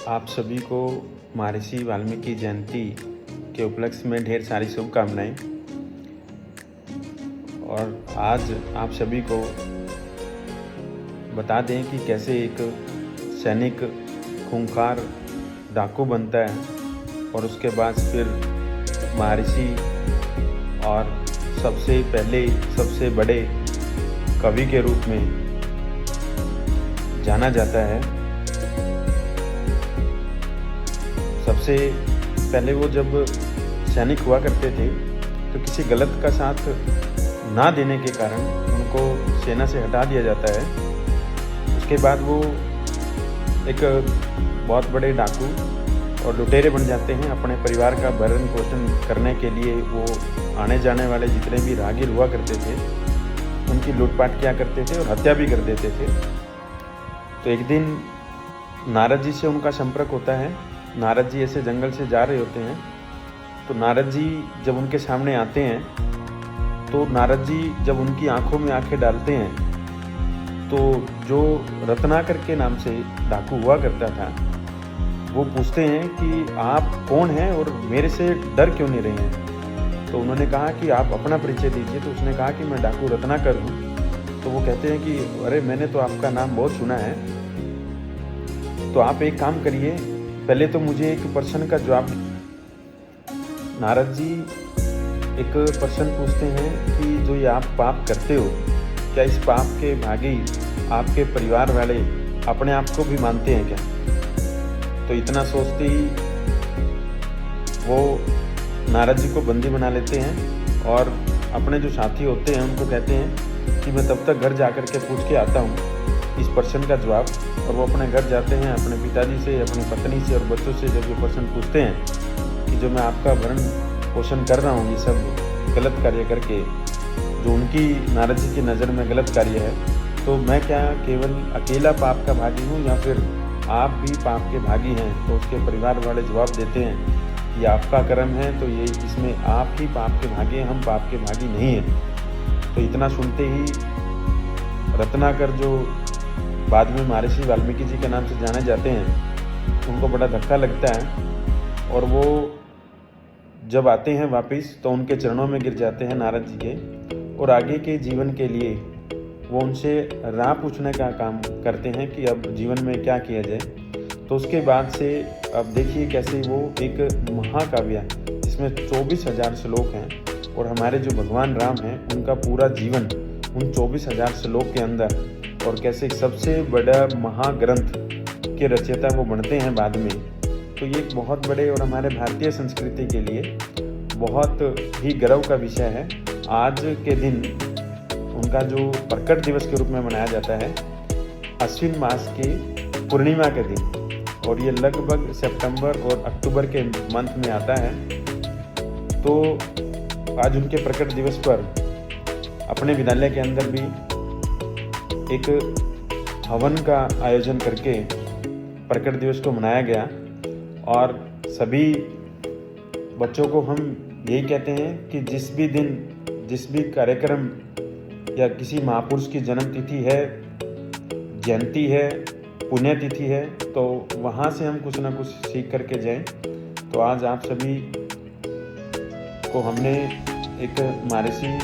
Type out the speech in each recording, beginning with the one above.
आप सभी को महर्षि वाल्मीकि जयंती के उपलक्ष्य में ढेर सारी शुभकामनाएं। और आज आप सभी को बता दें कि कैसे एक सैनिक खूंखार डाकू बनता है और उसके बाद फिर महर्षि और सबसे बड़े कवि के रूप में जाना जाता है। सबसे पहले वो जब सैनिक हुआ करते थे तो किसी गलत का साथ ना देने के कारण उनको सेना से हटा दिया जाता है। उसके बाद वो एक बहुत बड़े डाकू और लुटेरे बन जाते हैं। अपने परिवार का भरण पोषण करने के लिए वो आने जाने वाले जितने भी राहगीर हुआ करते थे उनकी लूटपाट किया करते थे और हत्या भी कर देते थे। तो एक दिन नारद जी से उनका संपर्क होता है। नारद जी ऐसे जंगल से जा रहे होते हैं तो नारद जी जब उनके सामने आते हैं तो नारद जी जब उनकी आंखों में आंखें डालते हैं तो जो रत्नाकर के नाम से डाकू हुआ करता था वो पूछते हैं कि आप कौन हैं और मेरे से डर क्यों नहीं रहे हैं। तो उन्होंने कहा कि आप अपना परिचय दीजिए। तो उसने कहा कि मैं डाकू रत्नाकर हूँ। तो वो कहते हैं कि अरे मैंने तो आपका नाम बहुत सुना है, तो आप एक काम करिए, पहले तो मुझे एक प्रश्न का जवाब। नारद जी एक प्रश्न पूछते हैं कि जो ये आप पाप करते हो, क्या इस पाप के भागी आपके परिवार वाले अपने आप को भी मानते हैं क्या? तो इतना सोचते ही वो नारद जी को बंदी बना लेते हैं और अपने जो साथी होते हैं उनको कहते हैं कि मैं तब तक घर जा कर के पूछ के आता हूँ इस प्रश्न का जवाब। और वो अपने घर जाते हैं, अपने पिताजी से, अपनी पत्नी से और बच्चों से जब ये प्रश्न पूछते हैं कि जो मैं आपका भरण पोषण कर रहा हूँ ये सब गलत कार्य करके, जो उनकी नारद जी की नज़र में गलत कार्य है, तो मैं क्या केवल अकेला पाप का भागी हूँ या फिर आप भी पाप के भागी हैं? तो उसके परिवार वाले जवाब देते हैं ये आपका कर्म है, तो ये इसमें आप ही पाप के भागी हैं, हम पाप के भागी नहीं हैं। तो इतना सुनते ही रत्नाकर जो बाद में महर्षि वाल्मीकि जी के नाम से जाने जाते हैं उनको बड़ा धक्का लगता है और वो जब आते हैं वापस तो उनके चरणों में गिर जाते हैं नारद जी के, और आगे के जीवन के लिए वो उनसे राह पूछने का काम करते हैं कि अब जीवन में क्या किया जाए। तो उसके बाद से अब देखिए कैसे वो एक महाकाव्य जिसमें 24,000 श्लोक हैं और हमारे जो भगवान राम हैं उनका पूरा जीवन उन 24,000 श्लोक के अंदर, और कैसे सबसे बड़ा महाग्रंथ के रचयिता वो बनते हैं बाद में। तो ये एक बहुत बड़े और हमारे भारतीय संस्कृति के लिए बहुत ही गर्व का विषय है। आज के दिन उनका जो प्रकट दिवस के रूप में मनाया जाता है अश्विन मास के पूर्णिमा के दिन, और ये लगभग सितंबर और अक्टूबर के मंथ में आता है। तो आज उनके प्रकट दिवस पर अपने विद्यालय के अंदर भी एक हवन का आयोजन करके प्रकट दिवस को मनाया गया, और सभी बच्चों को हम यही कहते हैं कि जिस भी दिन जिस भी कार्यक्रम या किसी महापुरुष की जन्म तिथि है, जयंती है, पुण्यतिथि है, तो वहाँ से हम कुछ ना कुछ सीख करके जाएं। तो आज आप सभी को हमने एक महर्षि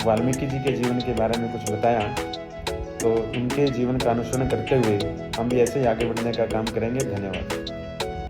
वाल्मीकि जी के जीवन के बारे में कुछ बताया, तो उनके जीवन का अनुसरण करते हुए हम भी ऐसे ही आगे बढ़ने का काम करेंगे। धन्यवाद।